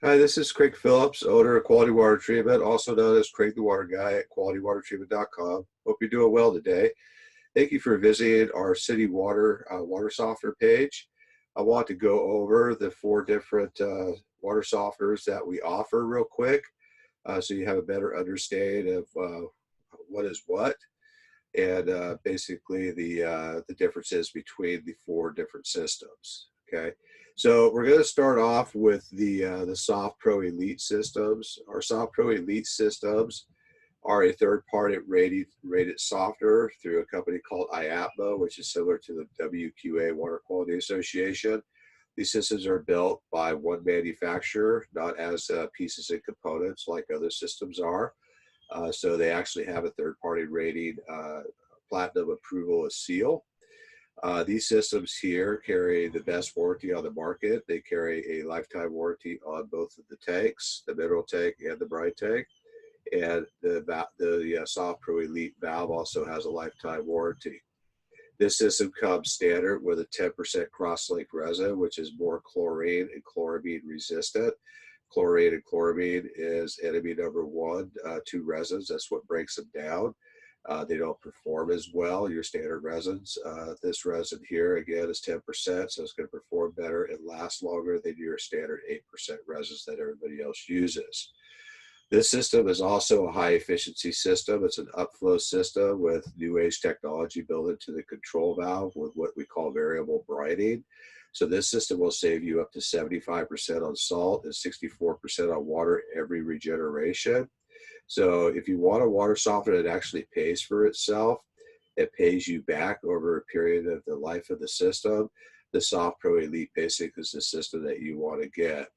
Hi, this is Craig Phillips, owner of Quality Water Treatment, also known as Craig the Water Guy at qualitywatertreatment.com. Hope you're doing well today. Thank you for visiting our city water softener page. I want to go over the four different water softeners that we offer real quick, so you have a better understanding of what is what, and basically the differences between the four different systems. Okay, so we're going to start off with the Soft Pro Elite systems. Our Soft Pro Elite systems are a third-party rated softener through a company called IAPMA, which is similar to the WQA Water Quality Association. These systems are built by one manufacturer, not as pieces and components like other systems are. So they actually have a third-party rating, platinum approval, a seal. These systems here carry the best warranty on the market. They carry a lifetime warranty on both of the tanks, the mineral tank and the brine tank. And the Soft Pro Elite valve also has a lifetime warranty. This system comes standard with a 10% cross-link resin, which is more chlorine and chloramine resistant. Chlorine and chloramine is enemy number one to resins. That's what breaks them down. They don't perform as well, your standard resins. This resin here, again, is 10%, so it's going to perform better and last longer than your standard 8% resins that everybody else uses. This system is also a high-efficiency system. It's an upflow system with new age technology built into the control valve with what we call variable brining. So this system will save you up to 75% on salt and 64% on water every regeneration. So if you want a water softener that actually pays for itself, it pays you back over a period of the life of the system, the Soft Pro Elite Basic is the system that you want to get.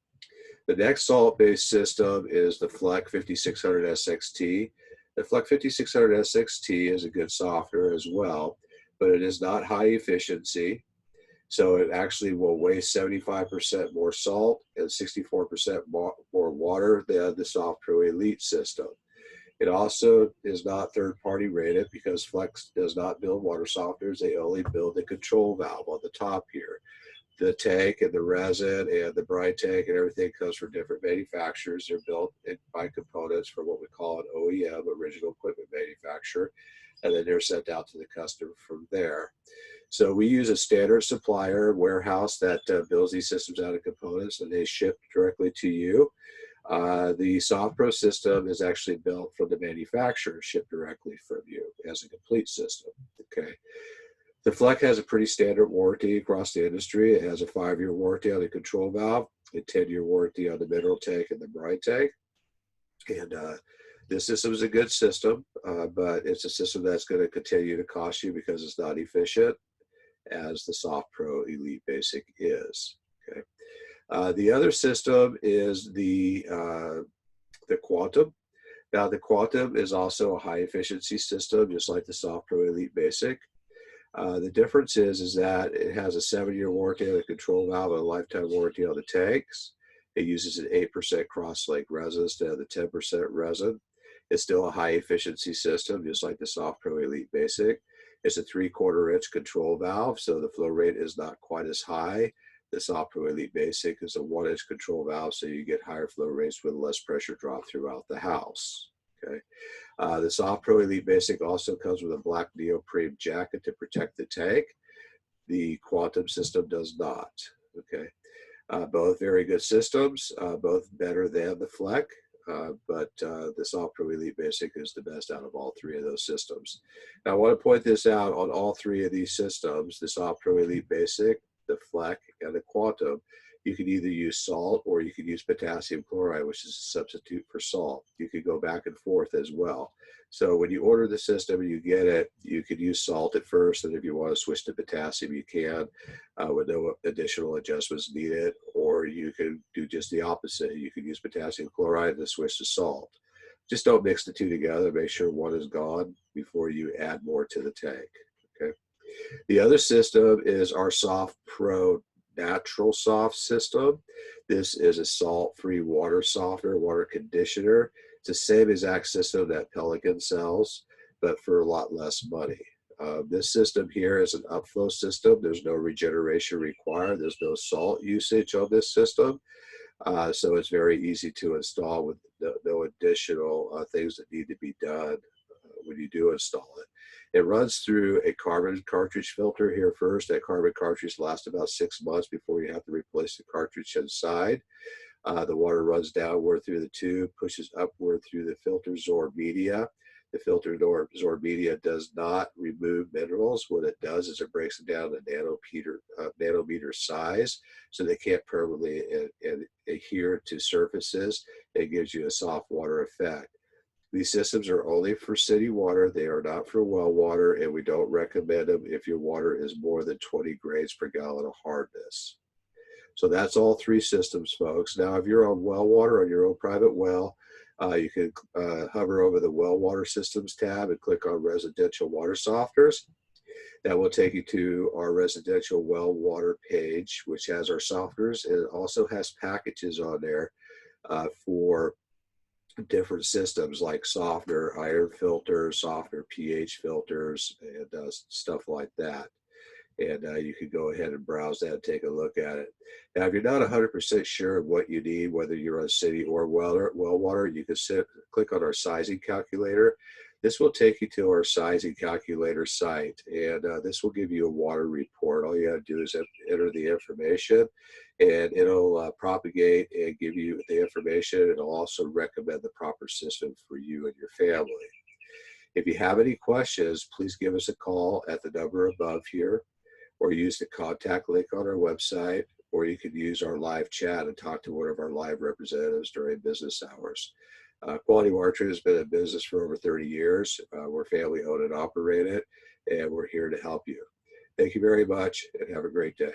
The next salt-based system is the Fleck 5600 SXT. The Fleck 5600 SXT is a good softener as well, but it is not high efficiency. So it actually will waste 75% more salt and 64% more water than the Soft Pro Elite system. It also is not third-party rated because Flex does not build water softeners. They only build the control valve on the top here. The tank and the resin and the brine tank and everything comes from different manufacturers. They're built by components from what we call an OEM, original equipment manufacturer, and then they're sent out to the customer from there. So we use a standard supplier warehouse that builds these systems out of components, and they ship directly to you. The Soft Pro system is actually built from the manufacturer, shipped directly from you as a complete system. Okay. The Fleck has a pretty standard warranty across the industry. It has a 5-year warranty on the control valve, a 10-year warranty on the mineral tank and the brine tank. And this system is a good system, but it's a system that's going to continue to cost you because it's not efficient as the Soft Pro Elite Basic is. Okay. The other system is the Quantum. Now the Quantum is also a high efficiency system, just like the Soft Pro Elite Basic. The difference is that it has a 7-year warranty on the control valve and a lifetime warranty on the tanks. It uses an 8% cross-link resin instead of the 10% resin. It's still a high efficiency system, just like the Soft Pro Elite Basic. It's a 3/4 inch control valve, so the flow rate is not quite as high. The Soft Pro Elite Basic is a 1-inch control valve, so you get higher flow rates with less pressure drop throughout the house. Okay. The Soft Pro Elite Basic also comes with a black neoprene jacket to protect the tank. The Quantum system does not. Okay. Both very good systems, both better than the Fleck, but the Soft Pro Elite Basic is the best out of all three of those systems. Now I want to point this out on all three of these systems, the Soft Pro Elite Basic, the Fleck, and the Quantum. You can either use salt or you can use potassium chloride, which is a substitute for salt. You can go back and forth as well. So when you order the system and you get it, you can use salt at first, and if you want to switch to potassium, you can with no additional adjustments needed, or you can do just the opposite. You can use potassium chloride and then switch to salt. Just don't mix the two together. Make sure one is gone before you add more to the tank. Okay. The other system is our Soft Pro Natural Soft system. This is a salt-free water softener, water conditioner. It's the same exact system that Pelican sells, but for a lot less money. This system here is an upflow system. There's no regeneration required. There's no salt usage on this system. So it's very easy to install with no additional things that need to be done when you do install it. It runs through a carbon cartridge filter here first. That carbon cartridge lasts about 6 months before you have to replace the cartridge inside. The water runs downward through the tube, pushes upward through the filter absorb media. The filter absorb media does not remove minerals. What it does is it breaks them down to nanometer size, so they can't permanently adhere to surfaces. It gives you a soft water effect. These systems are only for city water. They are not for well water, and we don't recommend them if your water is more than 20 grains per gallon of hardness. So that's all 3 systems, folks. Now, if you're on well water on your own private well, you can hover over the well water systems tab and click on residential water softeners. That will take you to our residential well water page, which has our softeners, and it also has packages on there for different systems like softener, iron filters, softener pH filters, and stuff like that. And you can go ahead and browse that and take a look at it. Now, if you're not 100% sure of what you need, whether you're on city or well water, you can click on our sizing calculator. This will take you to our sizing calculator site, and this will give you a water report. All you have to do is enter the information, and it'll propagate and give you the information. It'll also recommend the proper system for you and your family. If you have any questions, please give us a call at the number above here, or use the contact link on our website, or you can use our live chat and talk to one of our live representatives during business hours. Quality Water Treatment has been in business for over 30 years. We're family owned and operated, and we're here to help you. Thank you very much, and have a great day.